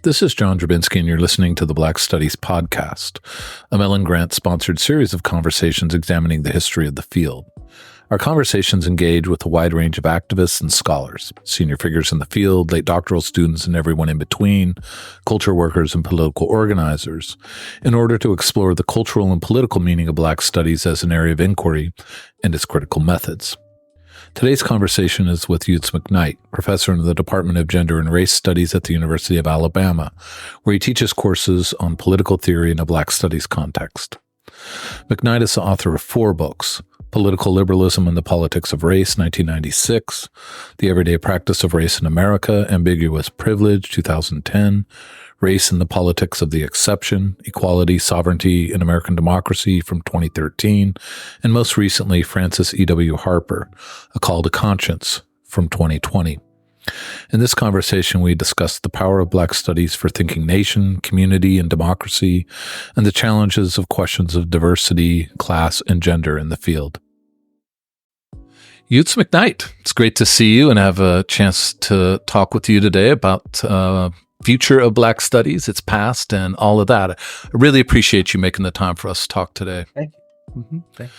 This is John Drabinski, and you're listening to the Black Studies Podcast, a Mellon Grant-sponsored series of conversations examining the history of the field. Our conversations engage with a wide range of activists and scholars, senior figures in the field, late doctoral students, and everyone in between, culture workers and political organizers, in order to explore the cultural and political meaning of Black studies as an area of inquiry and its critical methods. Today's conversation is with McKnight, professor in the Department of Gender and Race Studies at the University of Alabama, where he teaches courses on political theory in a Black studies context. McKnight is the author of 4 books: Political Liberalism and the Politics of Race, 1996, The Everyday Practice of Race in America, Ambiguous Privilege, 2010, Race and the Politics of the Exception, Equality, Sovereignty, and American Democracy from 2013, and most recently, Francis E.W. Harper, A Call to Conscience from 2020. In this conversation, we discussed the power of Black studies for thinking nation, community, and democracy, and the challenges of questions of diversity, class, and gender in the field. McKnight, it's great to see you and have a chance to talk with you today about future of Black studies, its past, and all of that. I really appreciate you making the time for us to talk today. Thank you. Thank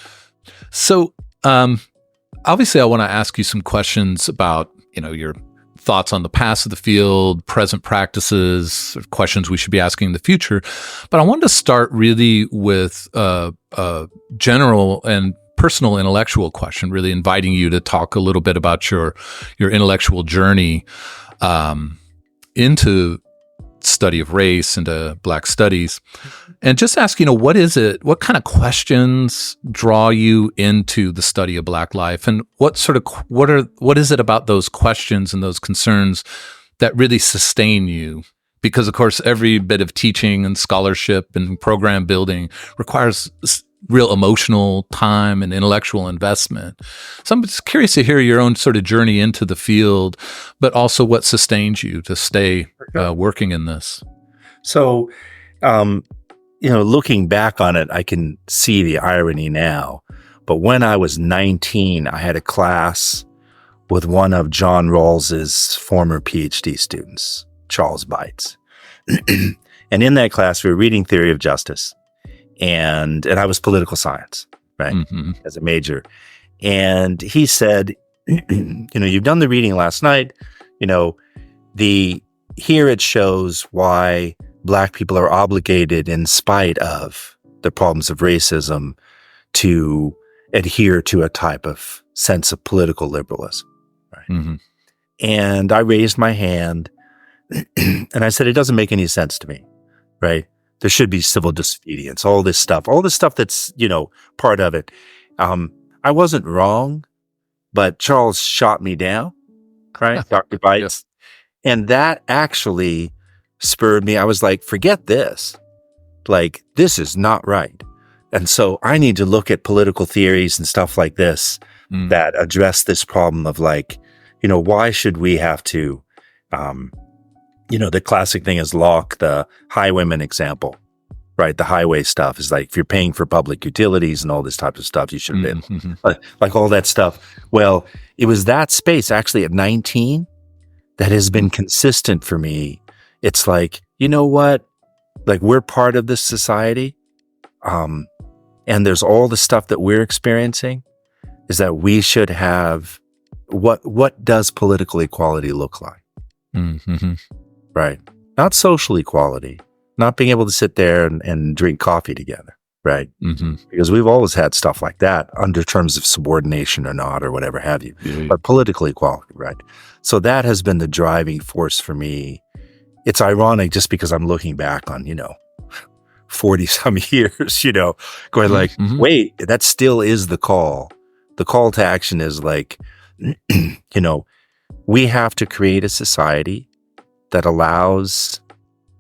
you. So, obviously, I want to ask you some questions about, your thoughts on the past of the field, present practices, questions we should be asking in the future. But I wanted to start really with a general and personal intellectual question, really inviting you to talk a little bit about your intellectual journey into study of race, into Black studies, and just ask, what is it? What kind of questions draw you into the study of Black life, and what is it about those questions and those concerns that really sustain you? Because, of course, every bit of teaching and scholarship and program building requires real emotional time and intellectual investment. So I'm just curious to hear your own sort of journey into the field, but also what sustains you to stay working in this. So, looking back on it, I can see the irony now. But when I was 19, I had a class with one of John Rawls's former PhD students, Charles Bites. And in that class, we were reading Theory of Justice. And I was political science, right, as a major. And he said, you've done the reading last night. Here it shows why Black people are obligated, in spite of the problems of racism, to adhere to a type of sense of political liberalism, right? And I raised my hand, and I said, it doesn't make any sense to me, right? There should be civil disobedience, all this stuff that's, part of it. I wasn't wrong, but Charles shot me down, right? Dr. Bites. Yes. And that actually spurred me. I was like, forget this. Like, this is not right. And so I need to look at political theories and stuff like this that address this problem of why should we have to, the classic thing is Locke, the highwayman example, right? The highway stuff is like, if you're paying for public utilities and all this type of stuff, you should have been like all that stuff. Well, it was that space actually at 19 that has been consistent for me. It's like, you know what? Like, we're part of this society. And there's all the stuff that we're experiencing is that we should have, what does political equality look like? Right. Not social equality, not being able to sit there and drink coffee together. Right. Because we've always had stuff like that under terms of subordination or not, or whatever have you, but political equality. Right. So that has been the driving force for me. It's ironic just because I'm looking back on, 40 some years, going like, wait, that still is the call. The call to action is like, we have to create a society that allows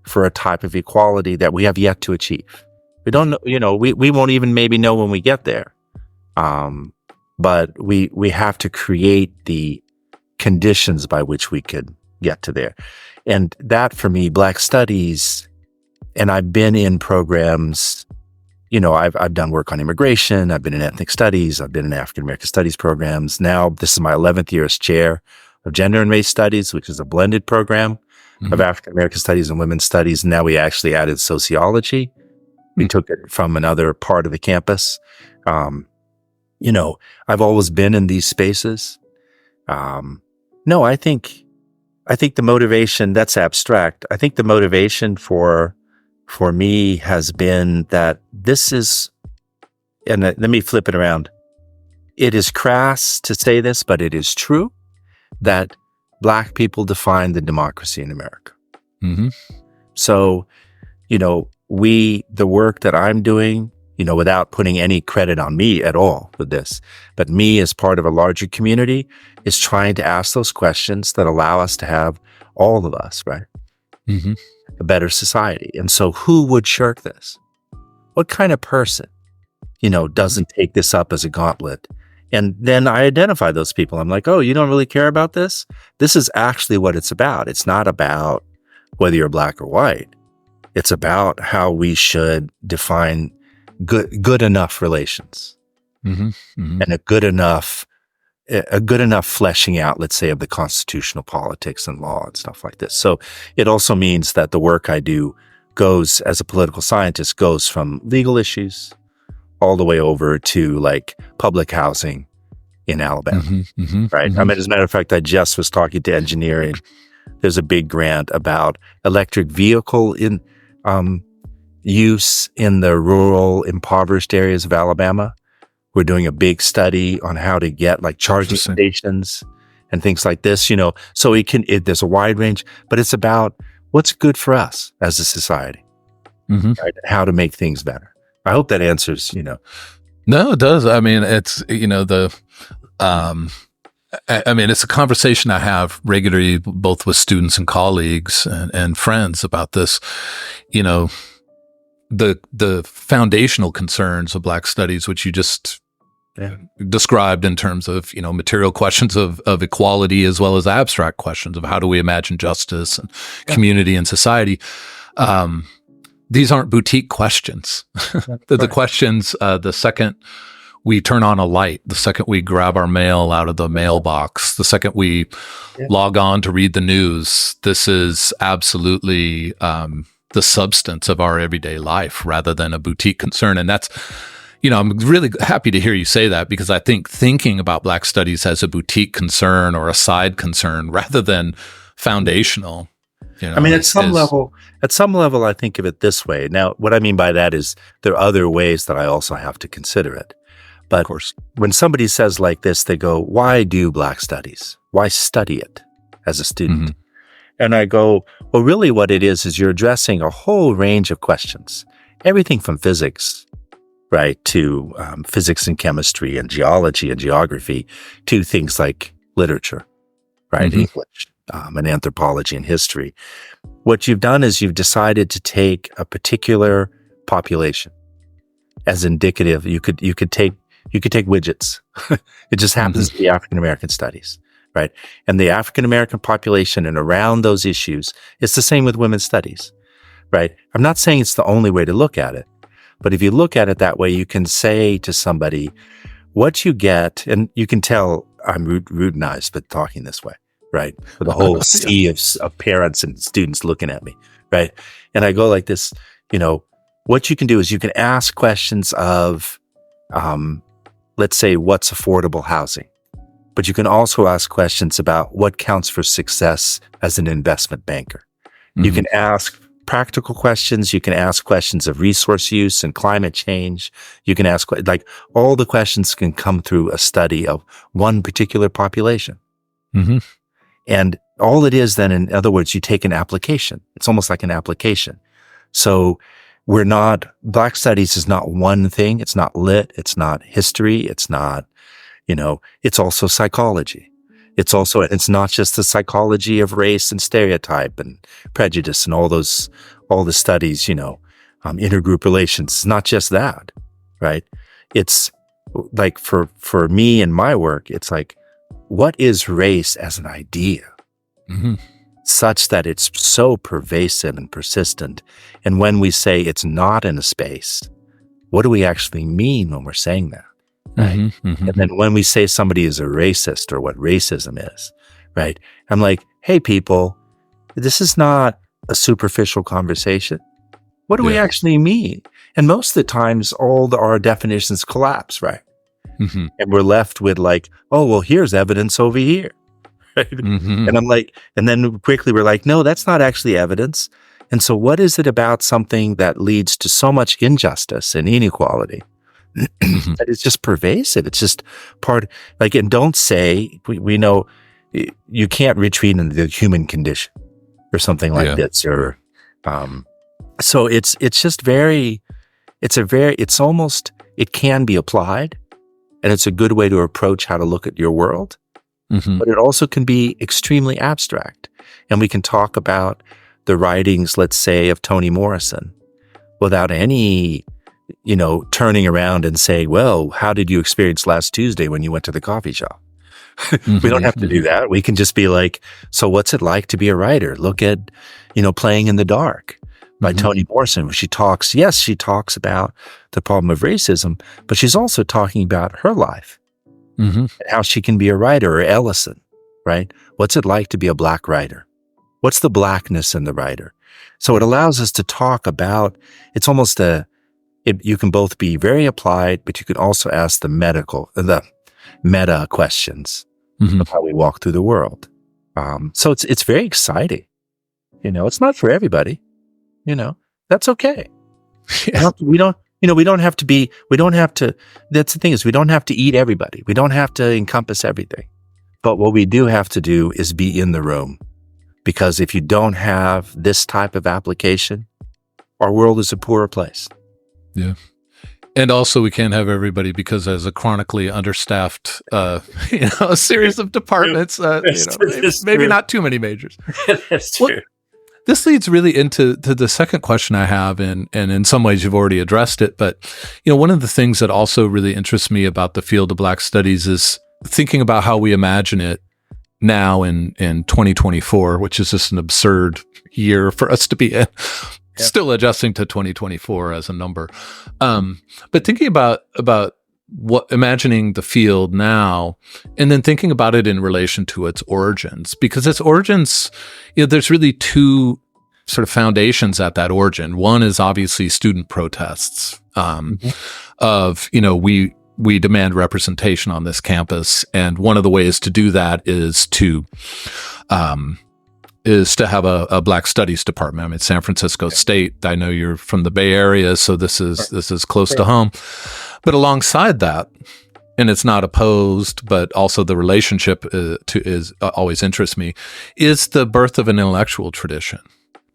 for a type of equality that we have yet to achieve. We don't know, we won't even maybe know when we get there. But we have to create the conditions by which we could get to there. And that for me, Black studies, and I've been in programs, I've done work on immigration, I've been in ethnic studies, I've been in African American studies programs. Now, this is my 11th year as chair of gender and race studies, which is a blended program of African American studies and women's studies. Now we actually added sociology. We took it from another part of the campus. I've always been in these spaces. No, I think the motivation, that's abstract. I think the motivation for me has been that this is, and let me flip it around. It is crass to say this, but it is true that Black people define the democracy in America. Mm-hmm. So, the work that I'm doing, without putting any credit on me at all with this, but me as part of a larger community is trying to ask those questions that allow us to have, all of us, right? Mm-hmm. A better society. And so who would shirk this? What kind of person, doesn't take this up as a gauntlet? And then I identify those people. I'm like, oh, you don't really care about this? This is actually what it's about. It's not about whether you're Black or white. It's about how we should define good enough relations, and a good enough fleshing out, let's say, of the constitutional politics and law and stuff like this. So it also means that the work I do goes, as a political scientist, goes from legal issues all the way over to like public housing in Alabama, right? I mean, as a matter of fact, I just was talking to engineering. There's a big grant about electric vehicle in use in the rural, impoverished areas of Alabama. We're doing a big study on how to get like charging stations and things like this, so there's a wide range, but it's about what's good for us as a society, right? How to make things better. I hope that answers, No, it does. I mean, it's, it's a conversation I have regularly, both with students and colleagues and friends about this, the foundational concerns of Black studies, which you just described in terms of, material questions of equality, as well as abstract questions of how do we imagine justice and community and society. These aren't boutique questions. The questions, the second we turn on a light, the second we grab our mail out of the mailbox, the second we log on to read the news, this is absolutely the substance of our everyday life rather than a boutique concern. And that's, I'm really happy to hear you say that, because I think thinking about Black studies as a boutique concern or a side concern rather than foundational, at some level, I think of it this way. Now, what I mean by that is there are other ways that I also have to consider it. But of course, when somebody says like this, they go, why do Black studies? Why study it as a student? And I go, well, really what it is you're addressing a whole range of questions, everything from physics, right, to physics and chemistry and geology and geography, to things like literature, right, English, and anthropology and history. What you've done is you've decided to take a particular population as indicative. You could take widgets. It just happens to be African American studies, right? And the African American population and around those issues, it's the same with women's studies, right? I'm not saying it's the only way to look at it, but if you look at it that way, you can say to somebody what you get, and you can tell I'm routinized, but talking this way, right? With a whole sea of parents and students looking at me, right? And I go like this, what you can do is you can ask questions of, let's say, what's affordable housing? But you can also ask questions about what counts for success as an investment banker. You can ask practical questions. You can ask questions of resource use and climate change. You can ask, like, all the questions can come through a study of one particular population. And all it is then, in other words, you take an application. It's almost like an application. So Black studies is not one thing. It's not lit. It's not history. It's not, it's also psychology. It's not just the psychology of race and stereotype and prejudice and all the studies, intergroup relations. It's not just that, right? It's like for me and my work, it's like, what is race as an idea? Such that it's so pervasive and persistent. And when we say it's not in a space, what do we actually mean when we're saying that? Right. And then when we say somebody is a racist or what racism is, right? I'm like, hey, people, this is not a superficial conversation. What do we actually mean? And most of the times, our definitions collapse, right? Mm-hmm. And we're left with like, oh, well, here's evidence over here. Right? Mm-hmm. And I'm like, and then quickly we're like, no, that's not actually evidence. And so what is it about something that leads to so much injustice and inequality that is just pervasive? It's just like, and don't say, we know you can't retreat into the human condition or something like this. Or, so it's just it can be applied, and it's a good way to approach how to look at your world. Mm-hmm. But it also can be extremely abstract. And we can talk about the writings, let's say, of Toni Morrison without any, turning around and saying, well, how did you experience last Tuesday when you went to the coffee shop? We don't have to do that. We can just be like, so what's it like to be a writer? Look at, Playing in the Dark by Toni Morrison. She talks about the problem of racism, but she's also talking about her life. And how she can be a writer. Or Ellison, right? What's it like to be a Black writer? What's the Blackness in the writer? So it allows us to talk about, it's almost you can both be very applied, but you can also ask the meta questions of how we walk through the world. So it's very exciting. It's not for everybody. That's okay. We don't have to, that's the thing is we don't have to eat everybody. We don't have to encompass everything. But what we do have to do is be in the room. Because if you don't have this type of application, our world is a poorer place. Yeah. And also we can't have everybody because as a chronically understaffed, a series of departments, maybe not too many majors. That's true. Well, this leads really into the second question I have, and in some ways you've already addressed it. But one of the things that also really interests me about the field of Black studies is thinking about how we imagine it now in 2024, which is just an absurd year for us to be in. Still adjusting to 2024 as a number, but thinking about imagining the field now, and then thinking about it in relation to its origins, because its origins, there's really two sort of foundations at that origin. One is obviously student protests of, we demand representation on this campus. And one of the ways to do that is to have a Black Studies department. I mean, San Francisco State. I know you're from the Bay Area, so this is close to home. But alongside that, and it's not opposed, but also the relationship is always interests me, is the birth of an intellectual tradition,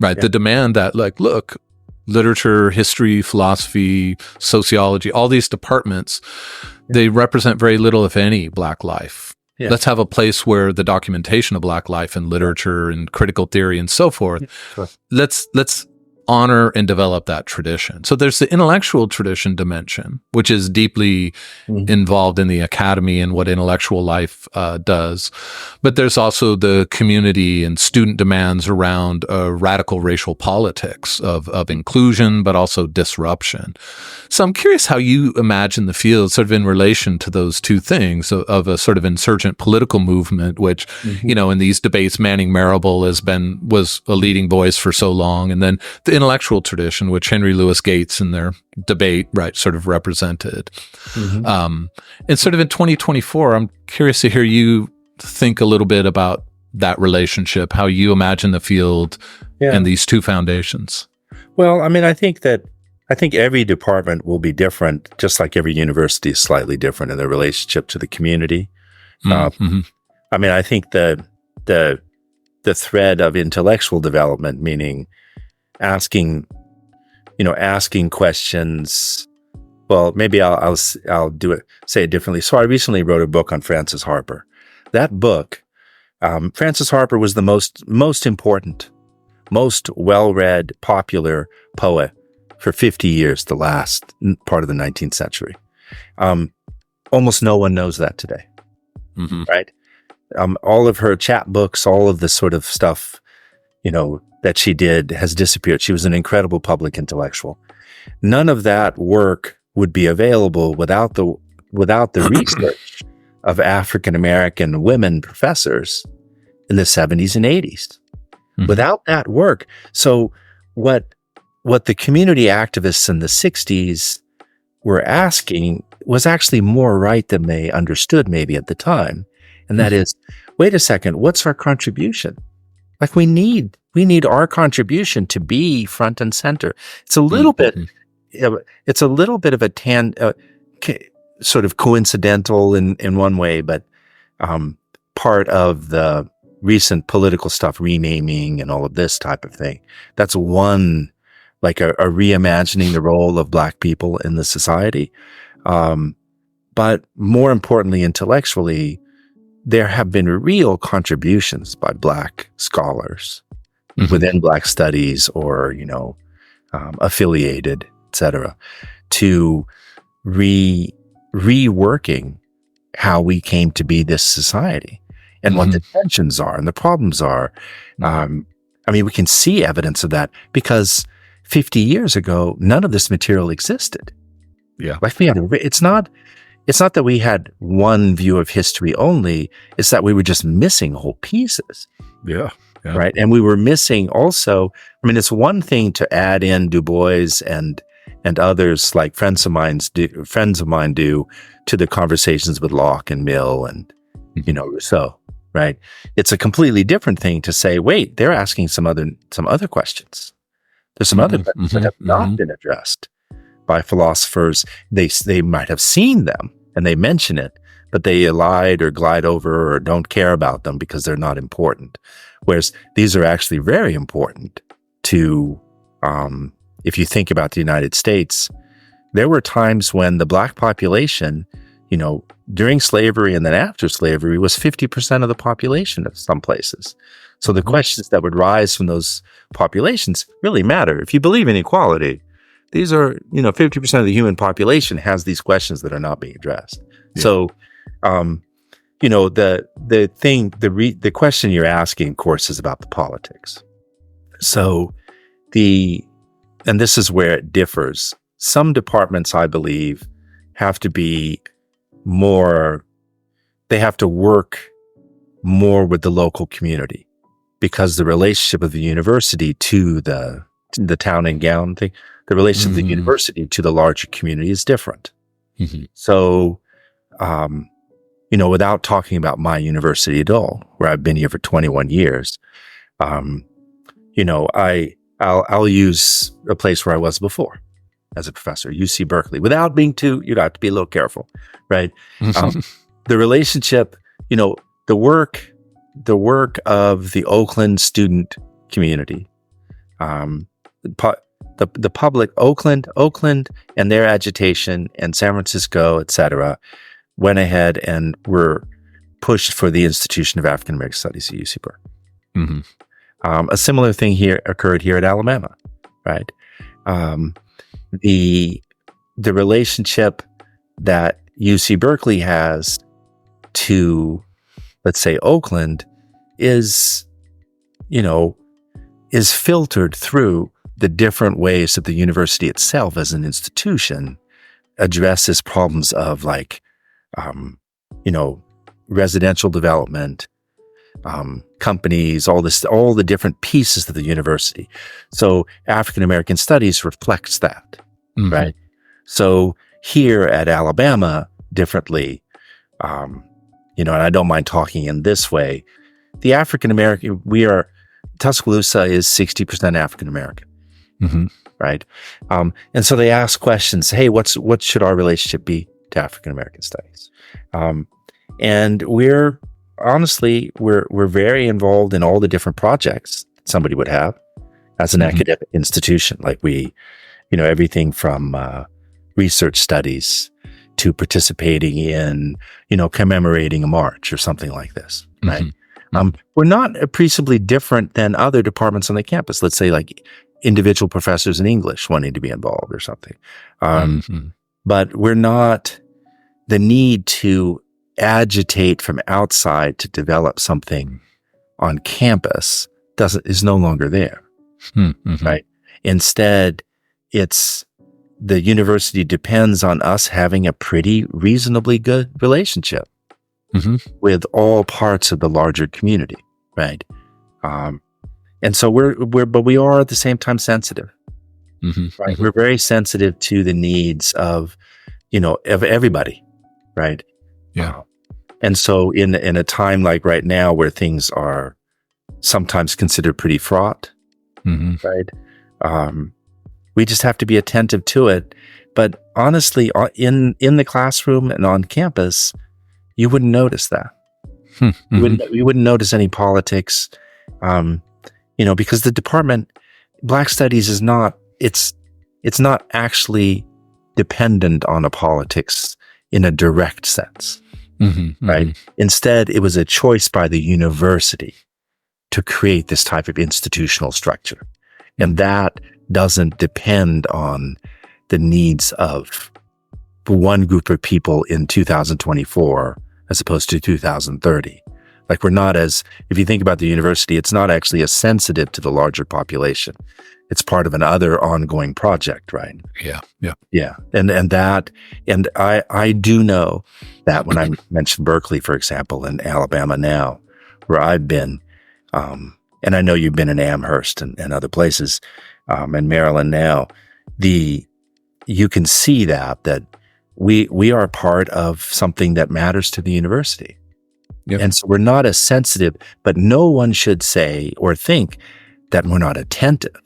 right? Yeah. The demand that, look, literature, history, philosophy, sociology, all these departments, they represent very little, if any, Black life. Yeah. Let's have a place where the documentation of Black life and literature and critical theory and so forth, let's honor and develop that tradition. So there's the intellectual tradition dimension, which is deeply involved in the academy and what intellectual life does. But there's also the community and student demands around radical racial politics of inclusion, but also disruption. So I'm curious how you imagine the field sort of in relation to those two things of a sort of insurgent political movement, which, in these debates, Manning Marable was a leading voice for so long. And then the intellectual tradition, which Henry Louis Gates in their debate, right, sort of represented. And sort of in 2024, I'm curious to hear you think a little bit about that relationship, how you imagine the field and these two foundations. Well, I mean, I think every department will be different, just like every university is slightly different in their relationship to the community. I mean, I think the thread of intellectual development, meaning asking questions. Well, maybe I'll say it differently. So I recently wrote a book on Frances Harper. That book, Frances Harper was the most important, most well-read, popular poet for 50 years, the last part of the 19th century. Almost no one knows that today, right? All of her chapbooks, all of the sort of stuff, that she did has disappeared. She was an incredible public intellectual. None of that work would be available without the research of African American women professors in the 70s and 80s. Without that work, so what the community activists in the 60s were asking was actually more right than they understood maybe at the time. And that is, wait a second, what's our contribution? Like we need our contribution to be front and center. It's a little bit of a sort of coincidental in one way, but part of the recent political stuff, renaming and all of this type of thing. That's one, like a reimagining the role of Black people in the society. But more importantly, intellectually, there have been real contributions by Black scholars within Black studies or, affiliated, et cetera, to reworking how we came to be this society and what the tensions are and the problems are. We can see evidence of that because 50 years ago, none of this material existed. Yeah. Like it's not that we had one view of history only, it's that we were just missing whole pieces. Yeah. Right. And we were missing also, it's one thing to add in Du Bois and others like friends of mine do to the conversations with Locke and Mill and, Rousseau, right? It's a completely different thing to say, wait, they're asking some other questions. There's some other questions that have not been addressed by philosophers. They might have seen them and they mention it, but they elide or glide over or don't care about them because they're not important. Whereas these are actually very important to, if you think about the United States, there were times when the Black population, during slavery and then after slavery was 50% of the population of some places. So the questions that would rise from those populations really matter. If you believe in equality, these are, 50% of the human population has these questions that are not being addressed. Yeah. So, the question you're asking, of course, is about the politics. So and this is where it differs. Some departments, I believe, have to be they have to work more with the local community because the relationship of the university to the town and gown thing, the relationship of the university to the larger community is different. So, without talking about my university at all, where I've been here for 21 years, I'll use a place where I was before as a professor, UC Berkeley, without being you'd have to be a little careful, right? The relationship, the work of the Oakland student community, the public, Oakland and their agitation and San Francisco, et cetera, went ahead and were pushed for the Institution of African American Studies at UC Berkeley. A similar thing occurred here at Alabama, right? The relationship that UC Berkeley has to, let's say, Oakland is filtered through the different ways that the university itself as an institution addresses problems of residential development, companies, all the different pieces of the university. So African American Studies reflects that, right? So here at Alabama, differently, and I don't mind talking in this way, the African American, Tuscaloosa is 60% African American, right? And so they ask questions, hey, what should our relationship be to African American Studies? And we're very involved in all the different projects somebody would have as an academic institution. Like everything from research studies to participating in, commemorating a march or something like this, right? We're not appreciably different than other departments on the campus. Let's say like individual professors in English wanting to be involved or something. But we're not the need to agitate from outside to develop something on campus is no longer there, right? Instead, the university depends on us having a pretty reasonably good relationship with all parts of the larger community, right? And And so but we are at the same time sensitive, right? Mm-hmm. We're very sensitive to the needs of everybody, right? Yeah. And so in a time like right now where things are sometimes considered pretty fraught, right? We just have to be attentive to it. But honestly, in the classroom and on campus, you wouldn't notice that. You wouldn't notice any politics, because the department, Black Studies is not, it's not actually dependent on a politics in a direct sense, right? Instead, it was a choice by the university to create this type of institutional structure. And that doesn't depend on the needs of one group of people in 2024 as opposed to 2030. Like if you think about the university, it's not actually as sensitive to the larger population. It's part of another ongoing project, right? Yeah. And I do know that when I mentioned Berkeley, for example, in Alabama now, where I've been, and I know you've been in Amherst and other places, and Maryland now, you can see that we are part of something that matters to the university. Yep. And so we're not as sensitive, but no one should say or think that we're not attentive,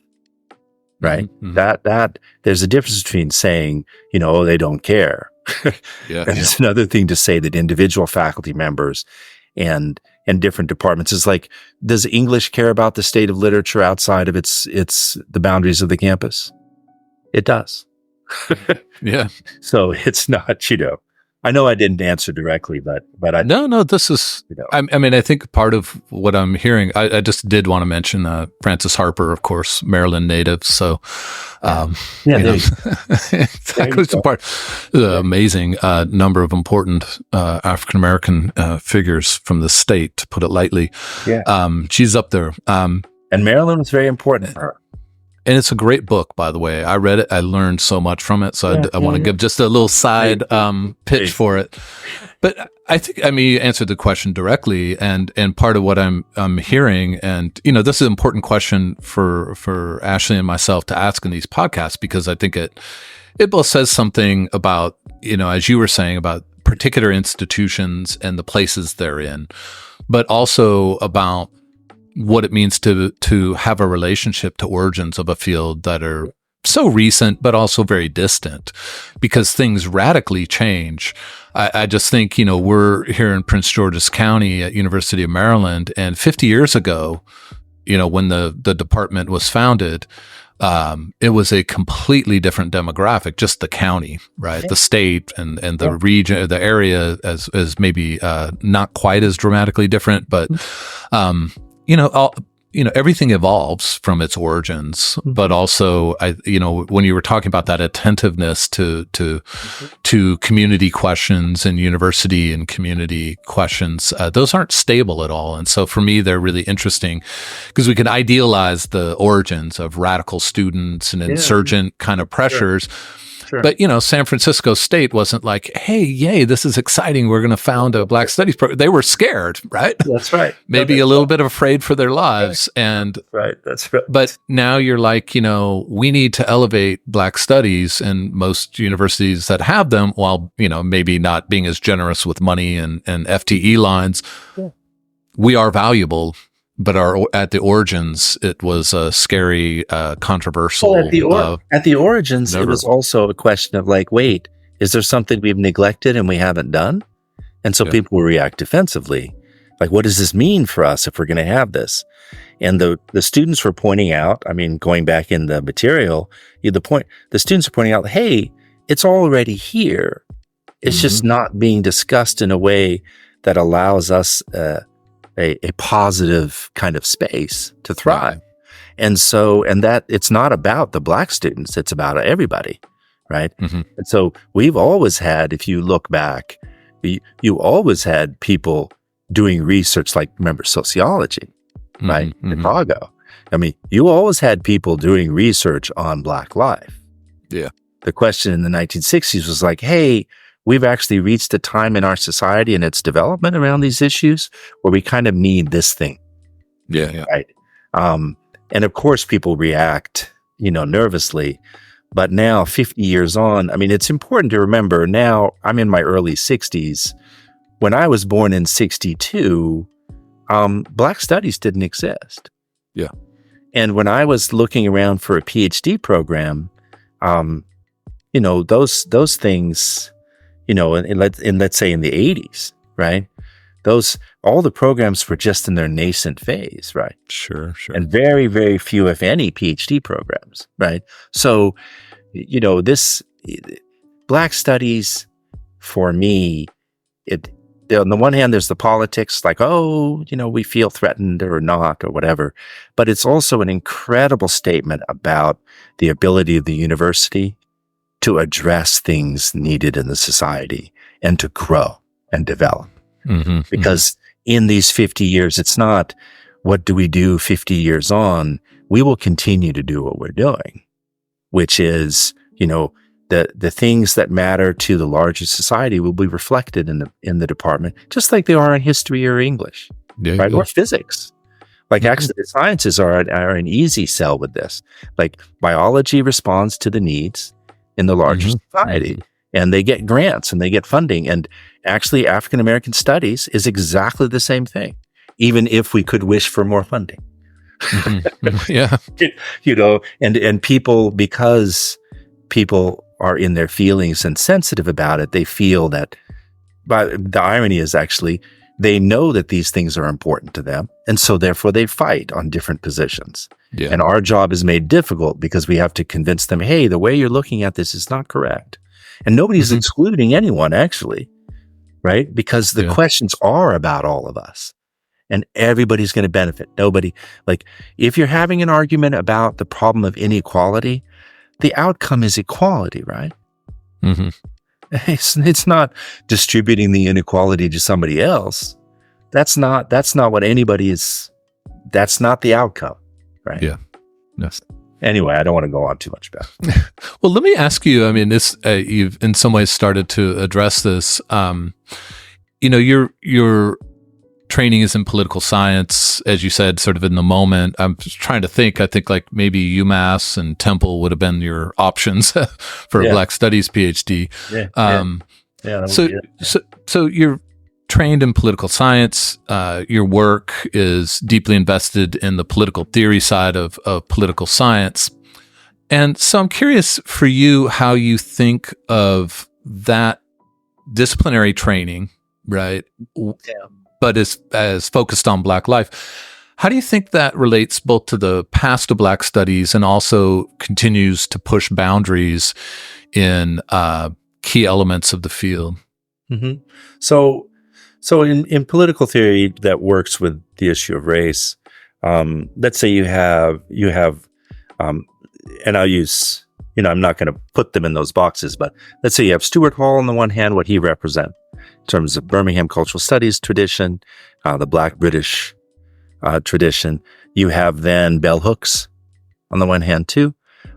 right? That there's a difference between saying, oh, they don't care. And it's another thing to say that individual faculty members and different departments is like, does English care about the state of literature outside of the boundaries of the campus? It does. Yeah. So it's not, I know I didn't answer directly, but I no, this is, I mean, I think part of what I'm hearing, I just did want to mention Francis Harper, of course, Maryland native. So, exactly, it's a part, the amazing number of important African-American figures from the state, to put it lightly. Yeah. She's up there. And Maryland was very important for her. And it's a great book, by the way. I read it. I learned so much from it. So I want to give just a little side pitch for it. But I think, you answered the question directly. And part of what I'm hearing, and, this is an important question for Ashley and myself to ask in these podcasts, because I think it both says something about, as you were saying, about particular institutions and the places they're in, but also about what it means to have a relationship to origins of a field that are so recent, but also very distant, because things radically change. I just think, we're here in Prince George's County at University of Maryland, and 50 years ago, when the department was founded, it was a completely different demographic, just the county, right? The state and the region, the area as maybe not quite as dramatically different, but everything evolves from its origins, but also, when you were talking about that attentiveness to community questions and university and community questions, those aren't stable at all. And so for me, they're really interesting because we can idealize the origins of radical students and insurgent kind of pressures. Sure. But, San Francisco State wasn't like, hey, yay, this is exciting. We're going to found a Black Studies program. They were scared, right? That's right. Maybe a little bit afraid for their lives. Right. And that's right. But now you're like, we need to elevate Black Studies, and most universities that have them, while, maybe not being as generous with money and FTE lines, we are valuable. But at the origins, it was a scary, controversial. Well, at the origins, it was also a question of like, wait, is there something we've neglected and we haven't done? And so people will react defensively. Like, what does this mean for us if we're going to have this? And the students were pointing out, going back in the material, the students are pointing out, hey, it's already here. It's just not being discussed in a way that allows us a positive kind of space to thrive. Right. And that it's not about the Black students, it's about everybody, right? And so we've always had, if you look back, you always had people doing research, like, remember sociology, right? Chicago. You always had people doing research on Black life. Yeah. The question in the 1960s was like, hey, we've actually reached a time in our society and its development around these issues where we kind of need this thing. Yeah. Right. And of course, people react, nervously. But now, 50 years on, I mean, it's important to remember now I'm in my early 60s. When I was born in 62, Black studies didn't exist. Yeah. And when I was looking around for a PhD program, those things, let's say in the 80s, right? All the programs were just in their nascent phase, right? Sure. And very, very few, if any, PhD programs, right? So, this Black studies, for me, on the one hand, there's the politics, like, we feel threatened or not or whatever, but it's also an incredible statement about the ability of the university to address things needed in the society and to grow and develop. Because in these 50 years, it's not, what do we do 50 years on? We will continue to do what we're doing, which is, the things that matter to the larger society will be reflected in the department, just like they are in history or English, right? Or physics. Like actually, the sciences are an easy sell with this. Like biology responds to the needs in the larger society, and they get grants and they get funding. And actually, African American studies is exactly the same thing, even if we could wish for more funding. Yeah, and people, because people are in their feelings and sensitive about it, they feel that, but the irony is actually they know that these things are important to them. And so therefore they fight on different positions. Yeah. And our job is made difficult because we have to convince them, hey, the way you're looking at this is not correct. And nobody's excluding anyone actually, right? Because the questions are about all of us and everybody's going to benefit. Nobody, like if you're having an argument about the problem of inequality, the outcome is equality, right? It's not distributing the inequality to somebody else. That's not what anybody is. That's not the outcome, right? Yeah. Yes. Anyway, I don't want to go on too much about it. Well, let me ask you, I mean, this, you've in some ways started to address this. Your training is in political science, as you said, sort of in the moment. I'm just trying to think. I think like maybe UMass and Temple would have been your options for a Black Studies PhD. So you're trained in political science. Your work is deeply invested in the political theory side of political science. And so I'm curious for you how you think of that disciplinary training, right? But as focused on Black life. How do you think that relates both to the past of Black studies and also continues to push boundaries in key elements of the field? So in political theory that works with the issue of race, let's say you have, and I'll use, I'm not going to put them in those boxes, but let's say you have Stuart Hall on the one hand, what he represents in terms of Birmingham cultural studies tradition, the Black British tradition. You have then bell hooks on the one hand too,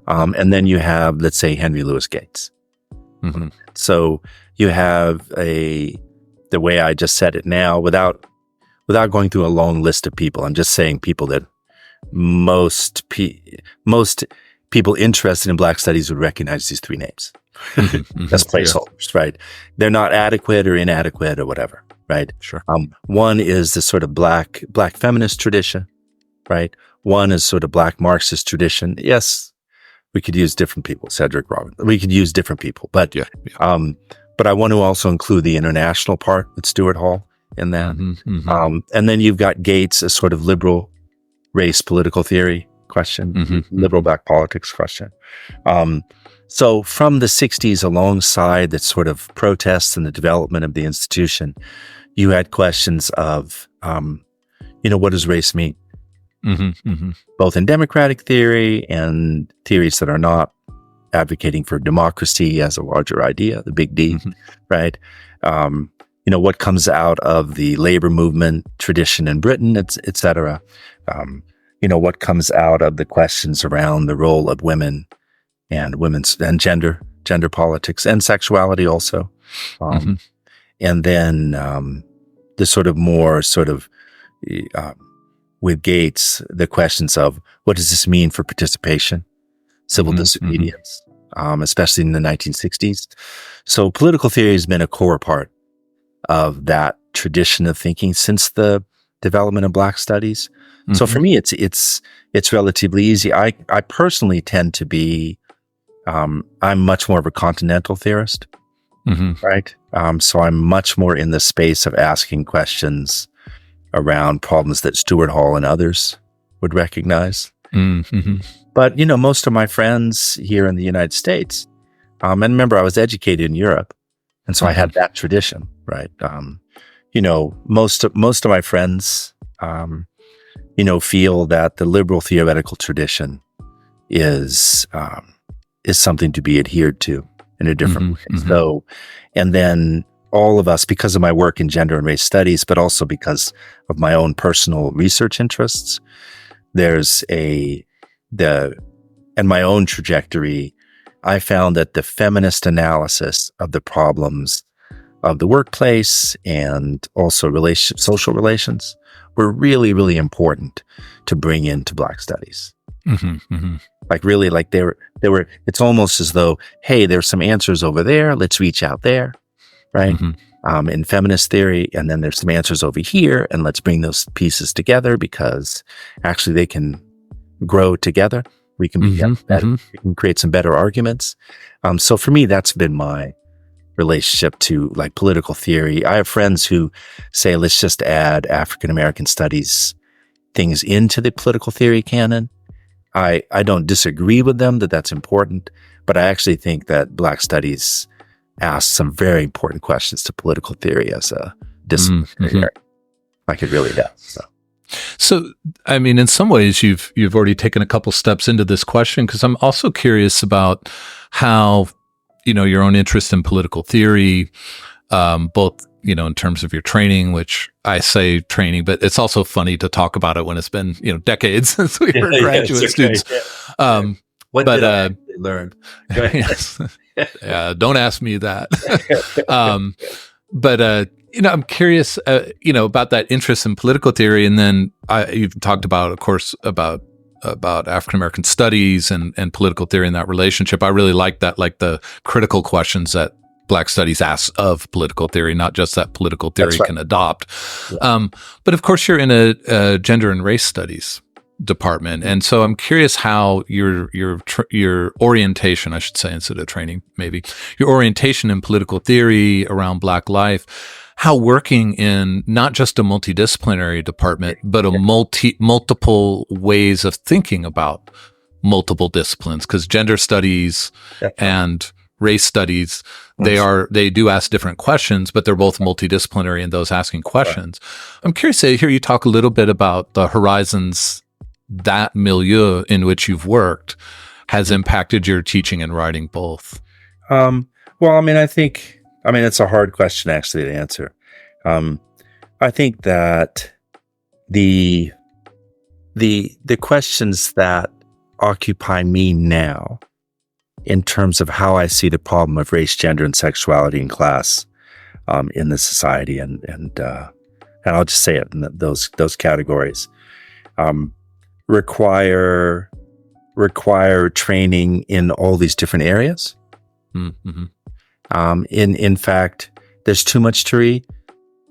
and then you have, let's say, Henry Louis Gates. So you have the way I just said it now, without going through a long list of people. I'm just saying people that most people interested in Black studies would recognize these three names as placeholders, right? They're not adequate or inadequate or whatever, right? Sure. One is the sort of black feminist tradition, right? One is sort of Black Marxist tradition. Yes, we could use different people, Cedric Robinson. We could use different people, but but I want to also include the international part with Stuart Hall in that. And then you've got Gates as sort of liberal race political theory question, liberal Black politics question. So from the 60s, alongside that sort of protests and the development of the institution, you had questions of, what does race mean? Both in democratic theory and theories that are not advocating for democracy as a larger idea, the big D, right? What comes out of the labor movement tradition in Britain, et cetera. What comes out of the questions around the role of women and gender politics and sexuality also. And then the sort of more with Gates the questions of what does this mean for participation, civil disobedience, especially in the 1960s. So political theory has been a core part of that tradition of thinking since the development of Black studies. So for me, it's relatively easy. I personally tend to be, I'm much more of a continental theorist, right? So I'm much more in the space of asking questions around problems that Stuart Hall and others would recognize. But, most of my friends here in the United States, and remember, I was educated in Europe, and so I had that tradition, right? Most of my friends, feel that the liberal theoretical tradition is something to be adhered to in a different way. So, and then all of us, because of my work in gender and race studies, but also because of my own personal research interests, and my own trajectory, I found that the feminist analysis of the problems of the workplace and also social relations were really, really important to bring into Black studies. Like really, like they were, it's almost as though, hey, there's some answers over there. Let's reach out there. Right. In feminist theory. And then there's some answers over here, and let's bring those pieces together because actually they can grow together. We can be better. We can create some better arguments. So for me, that's been my relationship to like political theory. I have friends who say, let's just add African American studies things into the political theory canon. I don't disagree with them that that's important, but I actually think that Black studies asks some very important questions to political theory as a discipline. Like it really does. So, I mean, in some ways, you've already taken a couple steps into this question, because I'm also curious about how, your own interest in political theory, both, in terms of your training, which I say training, but it's also funny to talk about it when it's been, decades since we were graduate students. What did I learn? Go ahead. Yes. Yeah, don't ask me that. But I'm curious, about that interest in political theory, and then you've talked about, of course, about African American studies and political theory and that relationship. I really like that, like the critical questions that Black studies asks of political theory, not just that political theory can adopt. Yeah. But of course, you're in a gender and race studies department, and so I'm curious how your orientation, I should say, instead of training, maybe your orientation in political theory around Black life, how working in not just a multidisciplinary department, but a multiple ways of thinking about multiple disciplines, because gender studies and race studies, they do ask different questions, but they're both multidisciplinary in those asking questions. Right. I'm curious to hear you talk a little bit about the horizons that milieu in which you've worked has impacted your teaching and writing both. Well, it's a hard question actually to answer. I think that the questions that occupy me now in terms of how I see the problem of race, gender, and sexuality in class, in the society, and I'll just say it in those categories, require training in all these different areas. In fact, there's too much to read.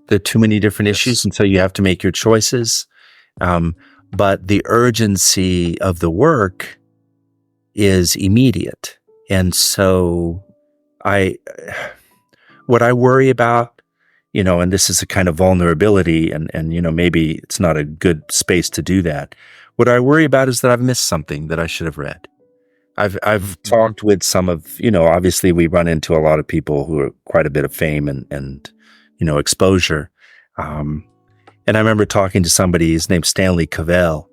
There are too many different issues, and so you have to make your choices. But the urgency of the work is immediate. And so what I worry about, and this is a kind of vulnerability, and maybe it's not a good space to do that. What I worry about is that I've missed something that I should have read. I've talked with some of, obviously we run into a lot of people who are quite a bit of fame and exposure. And I remember talking to somebody, his name's Stanley Cavell,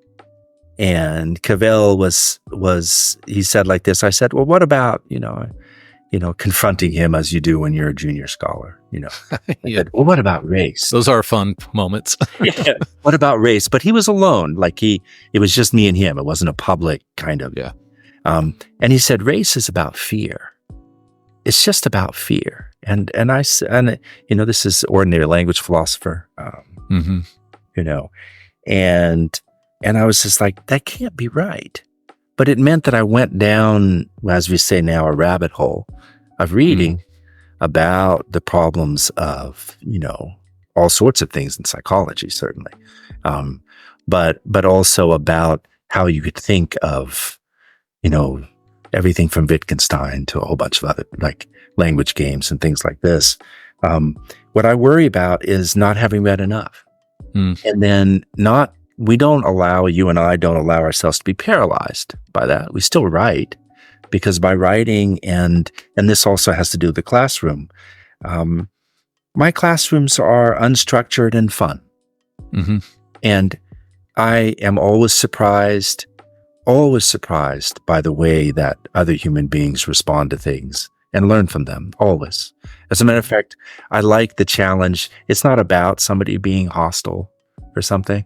and Cavell he said like this. I said, well, what about, confronting him as you do when you're a junior scholar, Yeah. Said, well, what about race? Those are fun moments. Yeah. What about race? But he was alone. Like it was just me and him. It wasn't a public kind of, yeah. And he said, race is about fear. It's just about fear. And this is ordinary language philosopher, and And I was just like, that can't be right. But it meant that I went down, as we say now, a rabbit hole of reading about the problems of, all sorts of things in psychology, certainly. But also about how you could think of, everything from Wittgenstein to a whole bunch of other like language games and things like this. What I worry about is not having read enough. And then you and I don't allow ourselves to be paralyzed by that. We still write, because by writing, and this also has to do with the classroom. My classrooms are unstructured and fun. And I am always surprised by the way that other human beings respond to things and learn from them, always. As a matter of fact, I like the challenge. It's not about somebody being hostile or something.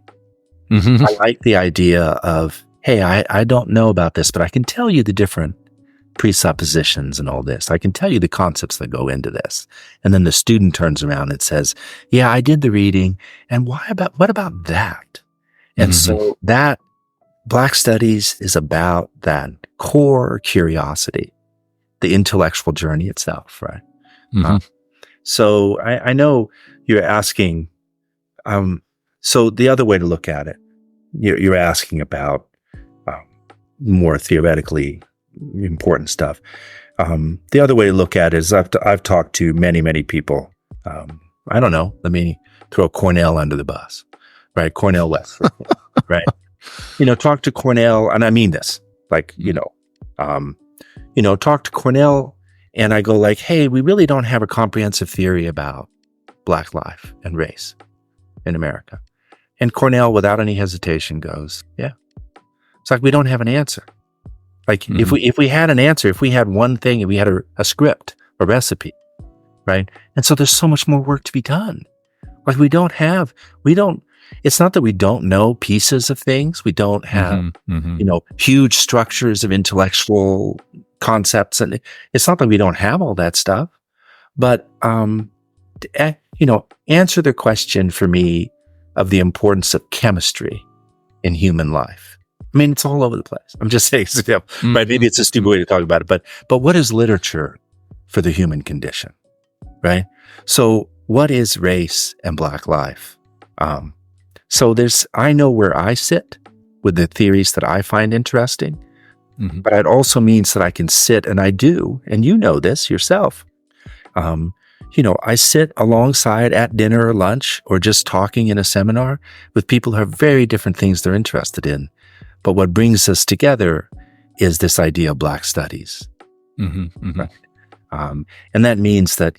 I like the idea of, hey, I don't know about this, but I can tell you the different presuppositions and all this. I can tell you the concepts that go into this. And then the student turns around and says, yeah, I did the reading. And what about that? And so that Black Studies is about that core curiosity, the intellectual journey itself, right? So I know you're asking, so the other way to look at it, you're asking about more theoretically important stuff. The other way to look at it is I've talked to many, many people. I don't know. Let me throw Cornell under the bus, right? Cornell West, right? Talk to Cornell, and I mean this, like, talk to Cornell, and I go like, hey, we really don't have a comprehensive theory about Black life and race in America. And Cornell, without any hesitation, goes, yeah. It's like, we don't have an answer. Like, if we had an answer, if we had one thing, if we had a script, a recipe, right? And so there's so much more work to be done. Like, it's not that we don't know pieces of things. We don't have, huge structures of intellectual concepts. And it's not that we don't have all that stuff, but, answer the question for me of the importance of chemistry in human life. I mean, it's all over the place. I'm just saying, right? Maybe it's a stupid way to talk about it, but what is literature for the human condition, right? So what is race and Black life? So I know where I sit with the theories that I find interesting, but it also means that I can sit, and I do, and you know this yourself. I sit alongside at dinner or lunch or just talking in a seminar with people who have very different things they're interested in. But what brings us together is this idea of Black studies. Right? And that means that,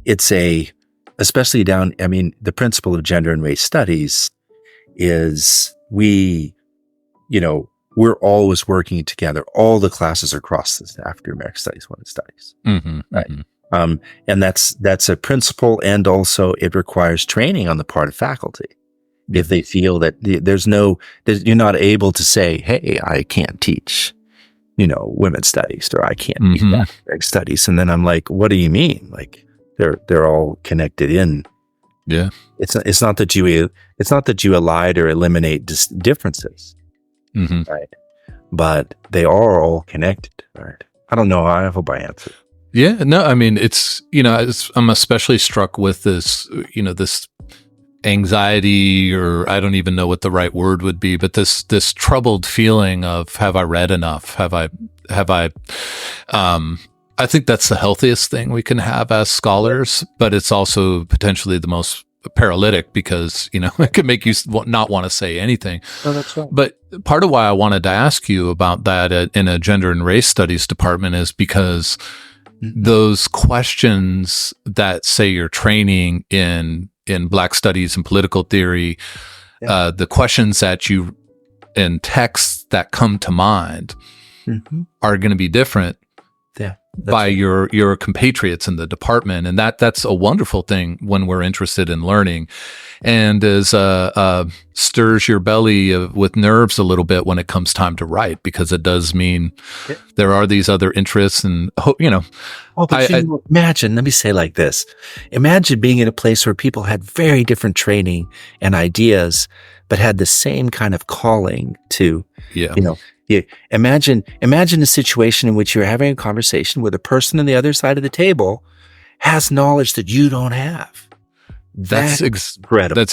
it's especially the principle of gender and race studies is we're always working together. All the classes are across the African American Studies, Women's Studies, right? And that's a principle, and also it requires training on the part of faculty. If they feel that you're not able to say, hey, I can't teach, women's studies, or I can't teach African studies. And then I'm like, what do you mean? Like, they're all connected in. Yeah. It's not that you elide or eliminate differences, right? But they are all connected, right? I don't know. I hope I answered. Yeah, no, I mean, I'm especially struck with this, this anxiety, or I don't even know what the right word would be, but this troubled feeling of, have I read enough? I think that's the healthiest thing we can have as scholars, but it's also potentially the most paralytic, because, it could make you not want to say anything. Oh, that's right. But part of why I wanted to ask you about that in a gender and race studies department is because those questions that, say, you're training in Black studies and political theory, the questions that you in texts that come to mind are going to be different Yeah. by your compatriots in the department, and that's a wonderful thing when we're interested in learning, and as stirs your belly with nerves a little bit when it comes time to write, because it does mean there are these other interests, and imagine, let me say like this. Imagine being in a place where people had very different training and ideas, but had the same kind of calling to, imagine a situation in which you're having a conversation with a person on the other side of the table has knowledge that you don't have. That's incredible.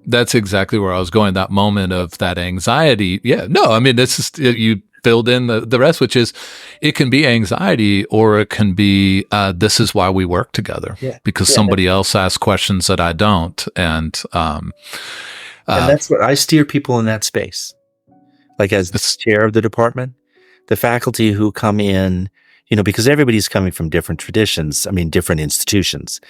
That's exactly where I was going. That moment of that anxiety. Yeah, no, I mean, this is, you filled in the rest, which is, it can be anxiety, or it can be, this is why we work together, because somebody else asks questions that I don't. And that's what I steer people in that space. Like, as the chair of the department, the faculty who come in, because everybody's coming from different traditions, different institutions.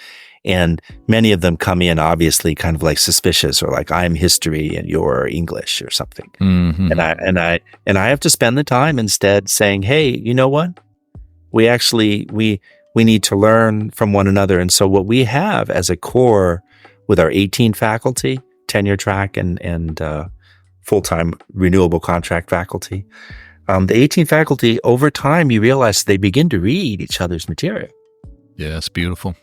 And many of them come in obviously kind of like suspicious, or like, I'm history and you're English or something. Mm-hmm. And I have to spend the time instead saying, hey, you know what? We need to learn from one another. And so what we have as a core with our 18 faculty, tenure track and full-time renewable contract faculty, the 18 faculty, over time, you realize they begin to read each other's material. Yeah, it's beautiful.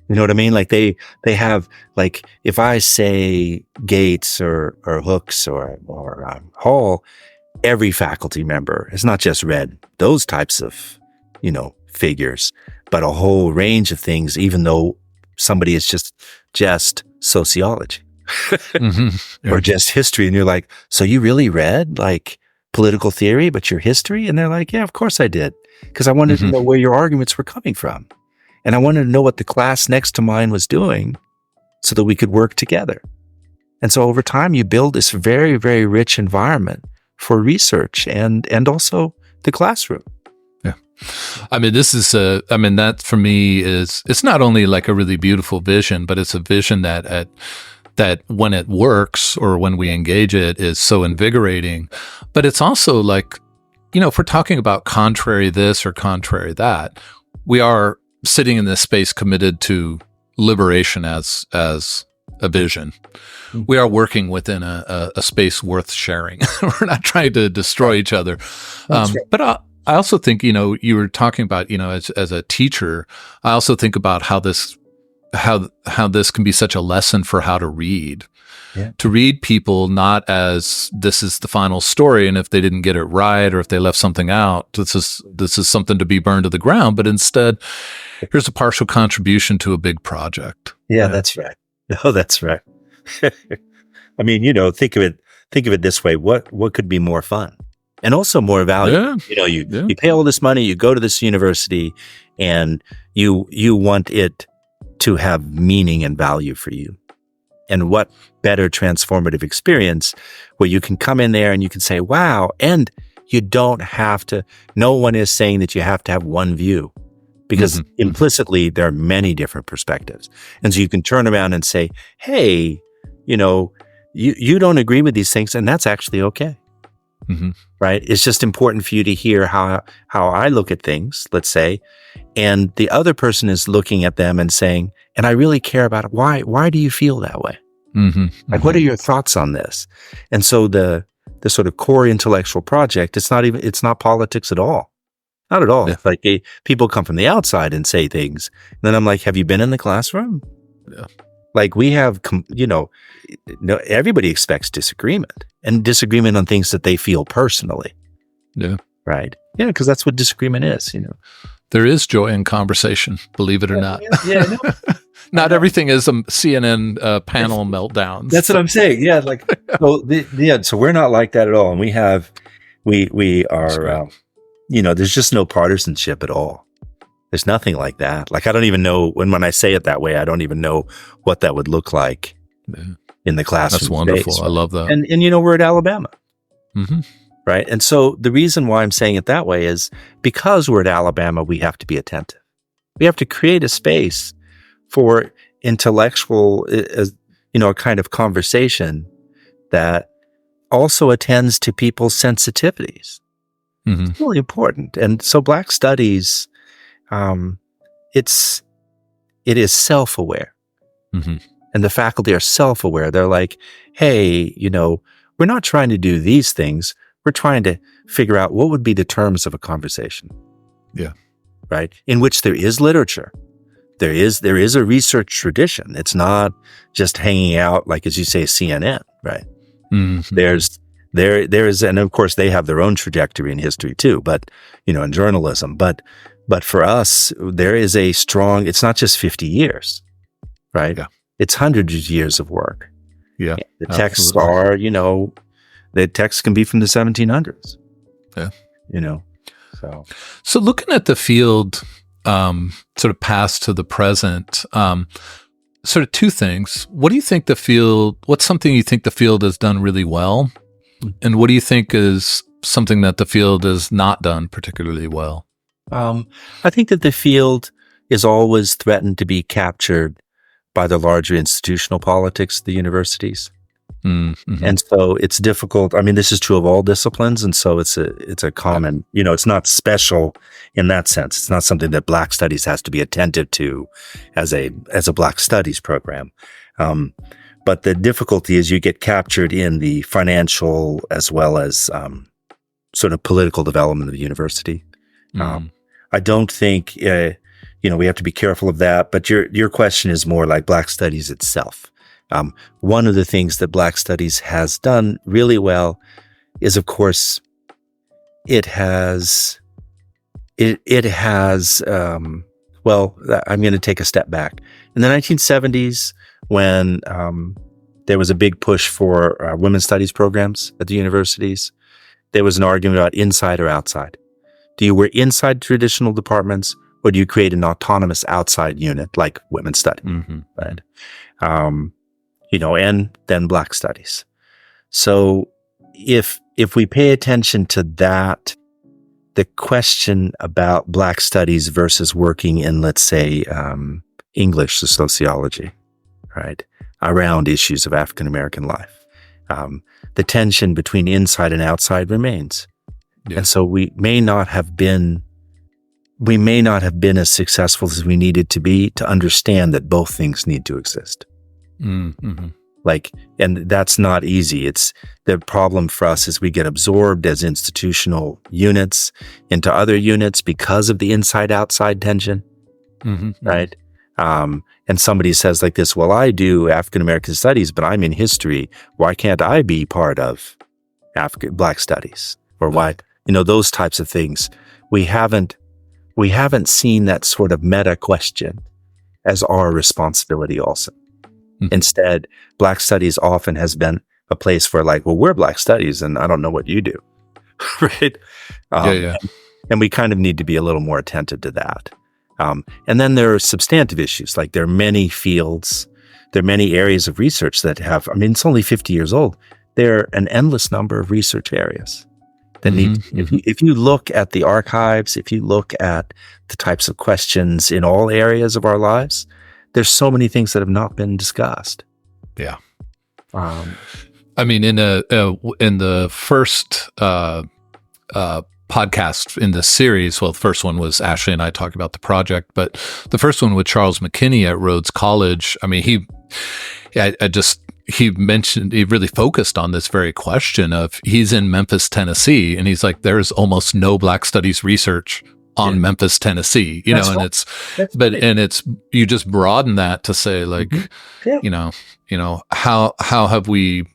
You know what I mean? Like they have, like, if I say Gates or Hooks or Hall, every faculty member has not just read those types of, figures, but a whole range of things, even though somebody is just sociology or just history. And you're like, so you really read like political theory, but your history? And they're like, yeah, of course I did. Because I wanted to know where your arguments were coming from. And I wanted to know what the class next to mine was doing so that we could work together. And so over time, you build this very, very rich environment for research and also the classroom. Yeah. This is that for me it's not only like a really beautiful vision, but it's a vision that when it works, or when we engage it, is so invigorating. But it's also like, if we're talking about contrary this or contrary that, we are sitting in this space committed to liberation as a vision. We are working within a space worth sharing. We're not trying to destroy each other. Right. But I also think, you were talking about, as a teacher, I also think about how this can be such a lesson for how to read. Yeah. To read people not as this is the final story, and if they didn't get it right, or if they left something out, this is something to be burned to the ground, but instead, here's a partial contribution to a big project. Yeah, that's right. No, that's right. Think of it this way. What could be more fun and also more value? Yeah. You pay all this money, you go to this university, and you want it to have meaning and value for you. And what better transformative experience where you can come in there and you can say, wow, and you don't have to, no one is saying that you have to have one view, because implicitly there are many different perspectives. And so you can turn around and say, hey, you don't agree with these things, and that's actually okay. Right? It's just important for you to hear how I look at things, let's say, and the other person is looking at them and saying, and I really care about it. Why do you feel that way? Like, what are your thoughts on this? And so the sort of core intellectual project, it's not politics at all. Not at all. Yeah. Like people come from the outside and say things. And then I'm like, have you been in the classroom? Yeah. Like we have, everybody expects disagreement, and disagreement on things that they feel personally. Yeah. Right. Yeah. Because that's what disagreement is, There is joy in conversation, believe it or not. Yeah. No. Not everything is a CNN panel meltdowns. That's what I'm saying. Yeah. Like, so we're not like that at all. And we are, there's just no partisanship at all. There's nothing like that. Like, I don't even know when I say it that way, I don't even know what that would look like in the classroom. That's wonderful. Space. I love that. And we're at Alabama. Right. And so the reason why I'm saying it that way is because we're at Alabama, we have to be attentive. We have to create a space for intellectual, a kind of conversation that also attends to people's sensitivities. It's really important. And so Black Studies, it is self-aware. Mm-hmm. And the faculty are self-aware. They're like, hey, we're not trying to do these things. We're trying to figure out what would be the terms of a conversation. Yeah. Right? In which there is literature. There is a research tradition. It's not just hanging out, like, as you say, CNN, right? Mm-hmm. There is, and of course they have their own trajectory in history too, but, in journalism. But for us, there is a strong, it's not just 50 years, right? Yeah. It's hundreds of years of work. Yeah. The texts are, the texts can be from the 1700s. Yeah. So looking at the field, sort of past to the present, sort of two things. What's something you think the field has done really well? And what do you think is something that the field has not done particularly well? I think that the field is always threatened to be captured by the larger institutional politics of the universities. Mm-hmm. And so it's difficult. I mean, this is true of all disciplines. And so it's a common, it's not special in that sense. It's not something that Black Studies has to be attentive to as a Black Studies program. But the difficulty is you get captured in the financial as well as sort of political development of the university. I don't think, we have to be careful of that. But your question is more like Black Studies itself. One of the things that Black Studies has done really well is, of course, it has, well, I'm going to take a step back. In the 1970s, when there was a big push for women's studies programs at the universities, there was an argument about inside or outside. Do you work inside traditional departments, or do you create an autonomous outside unit like women's studies? Mm-hmm. Right? And then Black Studies. So if we pay attention to that, the question about Black Studies versus working in, let's say, English or sociology, right, around issues of African American life, the tension between inside and outside remains. Yeah. And so we may not have been as successful as we needed to be to understand that both things need to exist. Mm-hmm. And that's not easy. It's the problem for us is we get absorbed as institutional units into other units because of the inside-outside tension, mm-hmm. right? And somebody says like this, well, I do African American studies, but I'm in history. Why can't I be part of Black Studies? Or why, those types of things. We haven't seen that sort of meta question as our responsibility also. Mm-hmm. Instead, Black Studies often has been a place for like, well, we're Black Studies and I don't know what you do, right? And we kind of need to be a little more attentive to that. And then there are substantive issues, like there are many fields, there are many areas of research that have, it's only 50 years old. There are an endless number of research areas that need, if you look at the archives, if you look at the types of questions in all areas of our lives, there's so many things that have not been discussed. Yeah. In the first podcast in this series, well, the first one was Ashley and I talking about the project, but the first one with Charles McKinney at Rhodes College, he mentioned, he really focused on this very question of, he's in Memphis, Tennessee, and he's like, there's almost no Black Studies research on Memphis, Tennessee, you just broaden that to say like, how have we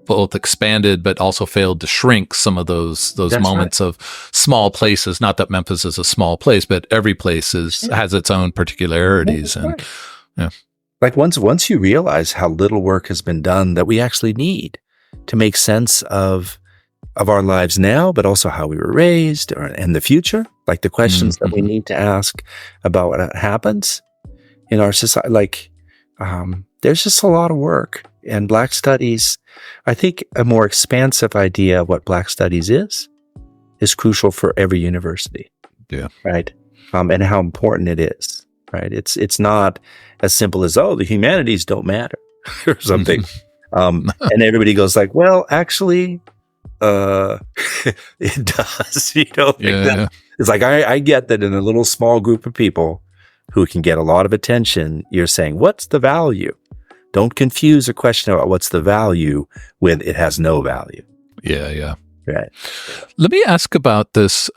both expanded, but also failed to shrink some of those moments of small places. Not that Memphis is a small place, but every place has its own particularities. Like once you realize how little work has been done that we actually need to make sense of our lives now, but also how we were raised and the future, like the questions that we need to ask about what happens in our society. There's just a lot of work. And Black Studies, I think a more expansive idea of what Black Studies is crucial for every university. Yeah. Right. And how important it is. Right. It's not as simple as, the humanities don't matter or something. And everybody goes like, well, actually, It does, you know. Yeah. It's like I get that in a little small group of people who can get a lot of attention, you're saying, what's the value? Don't confuse a question about what's the value with it has no value. Yeah. Right. Let me ask about this.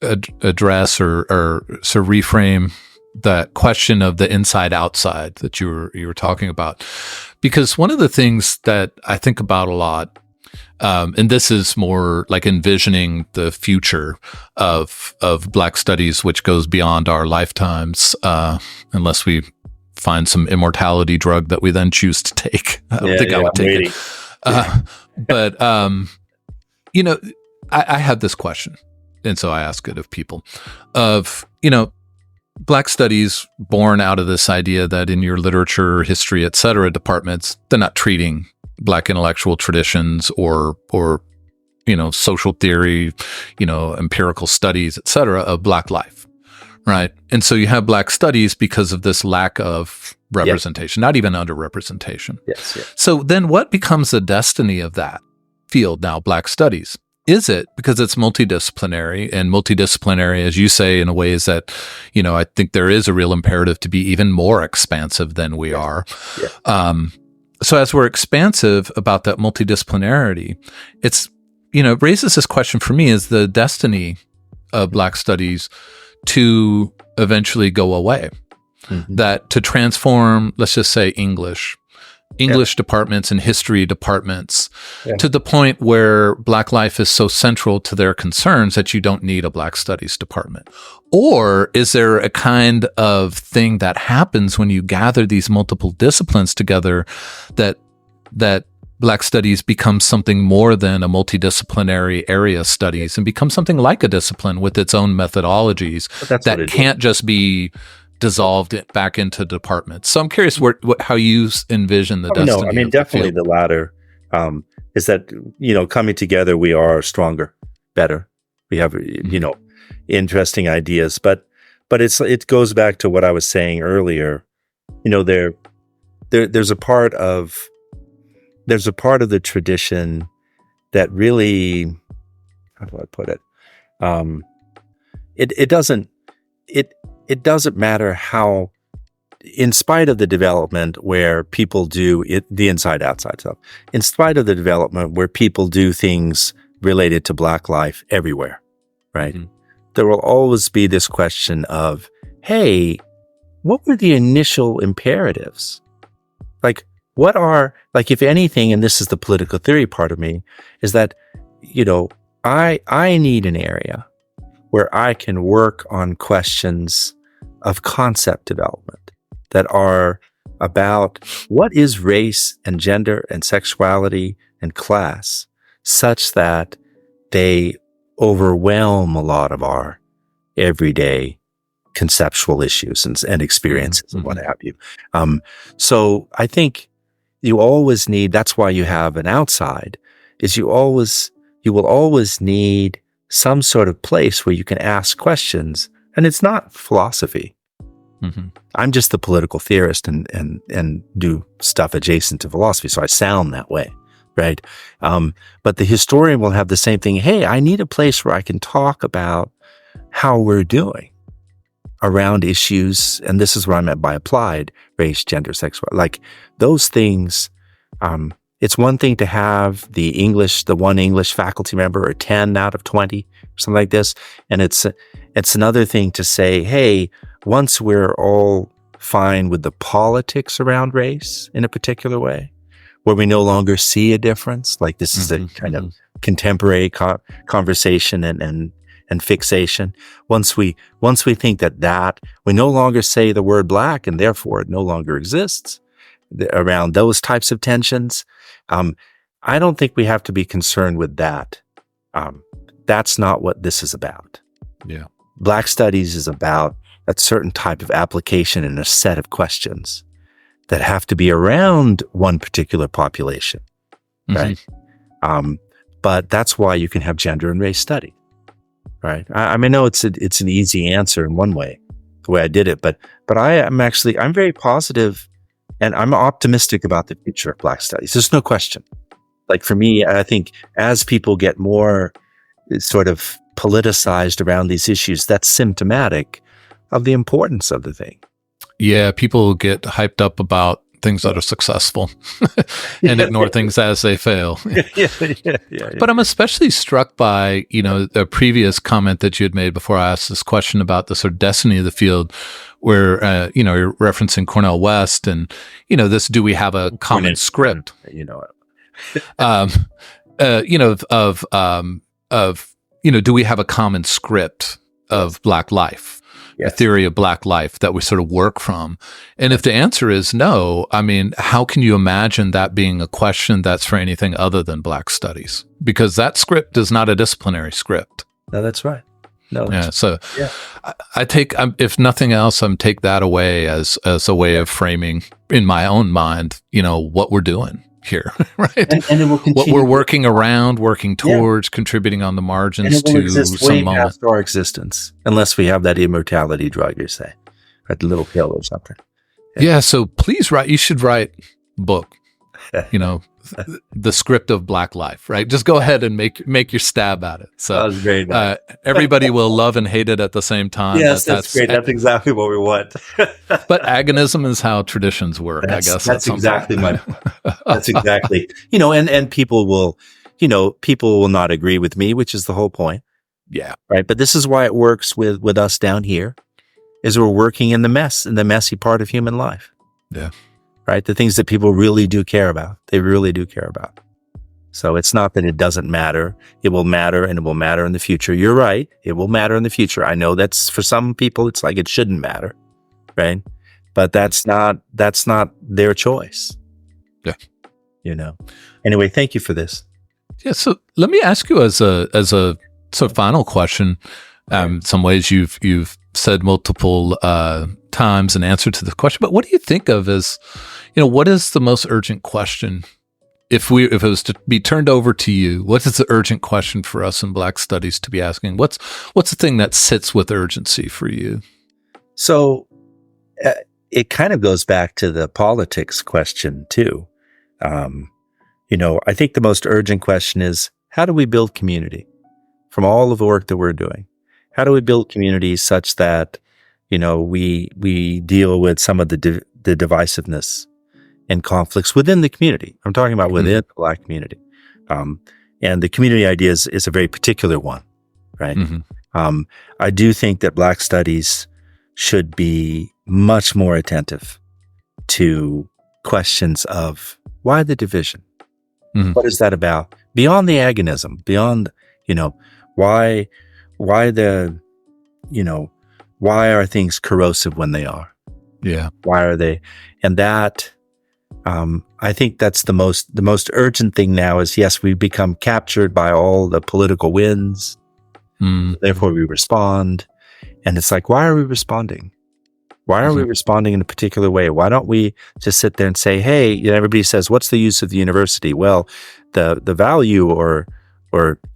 Address or so reframe that question of the inside outside that you were talking about, because one of the things that I think about a lot, and this is more like envisioning the future of Black studies, which goes beyond our lifetimes, unless we find some immortality drug that we then choose to take. I don't think I would take it. But I have this question, and so I ask it of people of, Black studies born out of this idea that in your literature, history, et cetera, departments, they're not treating Black intellectual traditions or social theory, empirical studies, et cetera, of Black life, right? And so you have Black studies because of this lack of representation, not even underrepresentation. Yes. So then what becomes the destiny of that field now, Black studies? Is it because it's multidisciplinary, and multidisciplinary, as you say, in a way is that, I think there is a real imperative to be even more expansive than we are. Yeah. So as we're expansive about that multidisciplinarity, it's, it raises this question for me: is the destiny of Black studies to eventually go away? Mm-hmm. That to transform, let's just say English departments and history departments to the point where Black life is so central to their concerns that you don't need a Black studies department? Or is there a kind of thing that happens when you gather these multiple disciplines together that Black studies becomes something more than a multidisciplinary area studies and becomes something like a discipline with its own methodologies that can't just be dissolved it back into departments? So I'm curious how you envision the destiny. No, I mean, definitely the latter. Is that, coming together, we are stronger, better. We have, interesting ideas, but it goes back to what I was saying earlier. There's a part of the tradition that really, how do I put it? It doesn't matter how, in spite of the development where people do it, the inside-outside stuff, in spite of the development where people do things related to Black life everywhere, right? Mm-hmm. There will always be this question of, hey, what were the initial imperatives? Like, if anything, and this is the political theory part of me, is that, I need an area where I can work on questions of concept development that are about what is race and gender and sexuality and class, such that they overwhelm a lot of our everyday conceptual issues and experiences and what have you. So I think you always need, that's why you have an outside, is you will always need some sort of place where you can ask questions. And it's not philosophy. Mm-hmm. I'm just the political theorist and do stuff adjacent to philosophy, so I sound that way, right? But the historian will have the same thing. Hey, I need a place where I can talk about how we're doing around issues, and this is what I meant by applied: race, gender, sexuality, like those things. It's one thing to have the one English faculty member, or 10 out of 20, or something like this. And it's another thing to say, hey, once we're all fine with the politics around race in a particular way, where we no longer see a difference, like this is a kind of contemporary conversation and fixation. Once we think that we no longer say the word Black and therefore it no longer exists, around those types of tensions, I don't think we have to be concerned with that. That's not what this is about. Yeah. Black studies is about a certain type of application in a set of questions that have to be around one particular population, right? But that's why you can have gender and race study, right? I mean, no, it's an easy answer in one way, the way I did it, but I'm very positive, and I'm optimistic about the future of Black studies. There's no question. Like for me, I think as people get more sort of politicized around these issues, that's symptomatic of the importance of the thing. Yeah, people get hyped up about things that are successful and ignore things as they fail. Yeah. But I'm especially struck by, the previous comment that you had made before I asked this question about the sort of destiny of the field, where, you're referencing Cornel West and, this, do we have a common script? Do we have a common script of Black life? Yes. A theory of Black life that we sort of work from? And if the answer is no, I mean, how can you imagine that being a question that's for anything other than Black studies? Because that script is not a disciplinary script. No, that's right. No. Yeah. So I take, if nothing else, take that away as a way of framing in my own mind, what we're doing here, right? And it will continue. What we're working around, working towards, contributing on the margins to some moment. Past our existence, unless we have that immortality drug, you say, right? The little pill or something. Yeah. So please write. You should write a book. The script of Black life, right? Just go ahead and make your stab at it. So that was great. Everybody will love and hate it at the same time. Yes, that's great. That's exactly what we want. But agonism is how traditions work, I guess. That's exactly my point. That's exactly, and people will, people will not agree with me, which is the whole point. Yeah. Right. But this is why it works with us down here, is we're working in the messy part of human life. Yeah. Right? The things that people really do care about. They really do care about. So it's not that it doesn't matter. It will matter, and it will matter in the future. You're right. It will matter in the future. I know that's, for some people, it's like it shouldn't matter. Right? But that's not their choice. Yeah. Anyway, thank you for this. Yeah. So let me ask you as a sort of final question. Some ways you've said multiple times in answer to the question, but what do you think of as, what is the most urgent question? If it was to be turned over to you, what is the urgent question for us in Black Studies to be asking? What's the thing that sits with urgency for you? So it kind of goes back to the politics question too. I think the most urgent question is, how do we build community from all of the work that we're doing? How do we build communities such that, we deal with some of the divisiveness and conflicts within the community? I'm talking about within the Black community. And the community idea is a very particular one, right? Mm-hmm. I do think that Black Studies should be much more attentive to questions of why the division? Mm-hmm. What is that about? Beyond the agonism, beyond, why are things corrosive when they are? Yeah. Why are they? And that, I think that's the most urgent thing now is, yes, we've become captured by all the political winds. Therefore we respond. And it's like, why are we responding? Why are we responding in a particular way? Why don't we just sit there and say, hey, everybody says, what's the use of the university? Well, the value or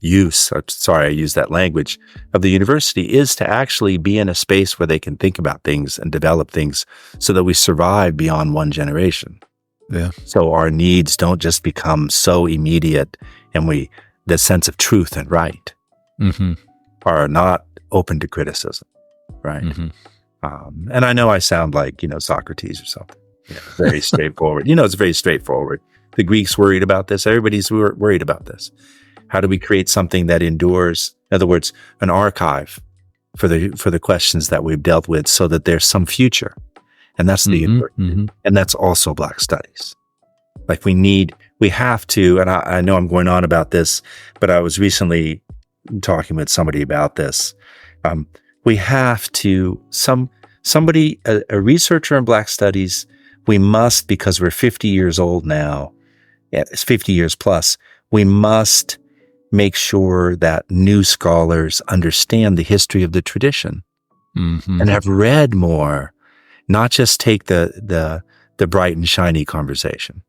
use, sorry, I use that language, of the university is to actually be in a space where they can think about things and develop things so that we survive beyond one generation. Yeah. So our needs don't just become so immediate, and the sense of truth and right are not open to criticism, right? And I know I sound like, Socrates or something. Very straightforward. It's very straightforward. The Greeks worried about this. Everybody's worried about this. How do we create something that endures? In other words, an archive for the questions that we've dealt with, so that there's some future. And that's the and that's also Black Studies. Like we have to, and I know I'm going on about this, but I was recently talking with somebody about this. We have to, a researcher in Black Studies, we must, because we're 50 years old now, it's 50 years plus, we must make sure that new scholars understand the history of the tradition and have read more, not just take the bright and shiny conversation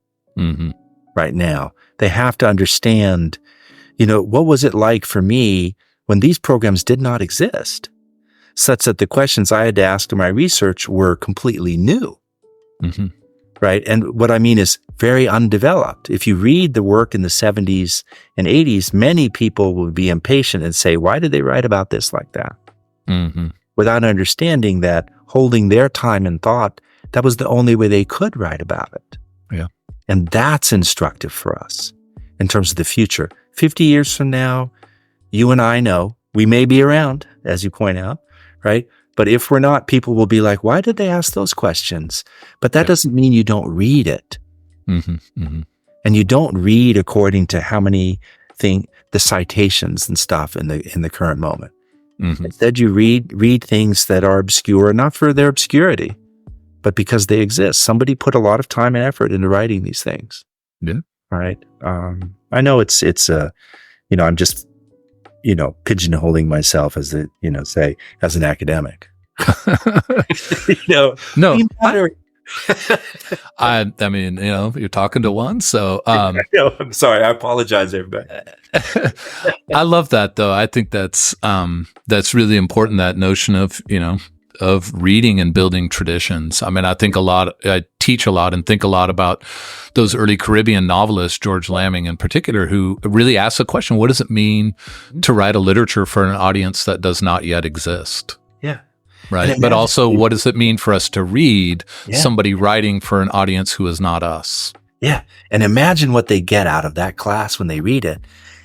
right now. They have to understand, what was it like for me when these programs did not exist, such that the questions I had to ask in my research were completely new. right? And what I mean is very undeveloped. If you read the work in the 70s and 80s, many people will be impatient and say, why did they write about this like that? Mm-hmm. Without understanding that holding their time and thought, that was the only way they could write about it. Yeah. And that's instructive for us in terms of the future. 50 years from now, you and I know we may be around, as you point out, right? But if we're not, people will be like, why did they ask those questions? But that doesn't mean you don't read it. Mm-hmm. Mm-hmm. And you don't read according to how many the citations and stuff in the current moment. Mm-hmm. Instead, you read things that are obscure, not for their obscurity, but because they exist. Somebody put a lot of time and effort into writing these things. Yeah. All right. I know it's I'm just, pigeonholing myself as as an academic. No, we matter. I mean, you're talking to one, so No, I'm sorry. I apologize, everybody. I love that, though. I think that's really important. That notion of reading and building traditions. I mean, I teach a lot and think a lot about those early Caribbean novelists, George Lamming in particular, who really asked the question, what does it mean to write a literature for an audience that does not yet exist? Yeah. Right. But also, what does it mean for us to read somebody writing for an audience who is not us? Yeah. And imagine what they get out of that class when they read it.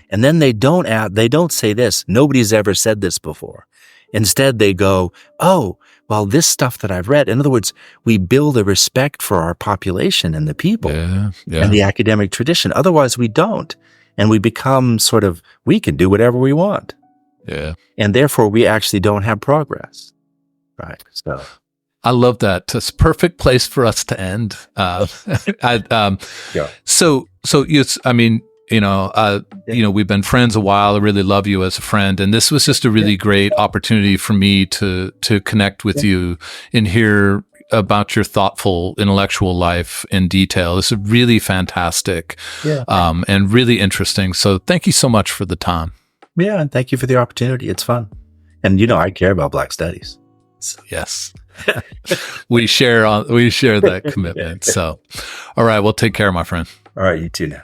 And then they don't say this. Nobody's ever said this before. Instead, they go, oh, well, this stuff that I've read. In other words, we build a respect for our population and the people and the academic tradition. Otherwise, we don't. And we become we can do whatever we want. Yeah. And therefore, we actually don't have progress. Right. So I love that. It's a perfect place for us to end. We've been friends a while. I really love you as a friend. And this was just a really great opportunity for me to connect with you and hear about your thoughtful intellectual life in detail. This is really fantastic and really interesting. So thank you so much for the time. Yeah. And thank you for the opportunity. It's fun. And, I care about Black studies. So. Yes. we share that commitment. So, all right. Well, take care, my friend. All right. You too now.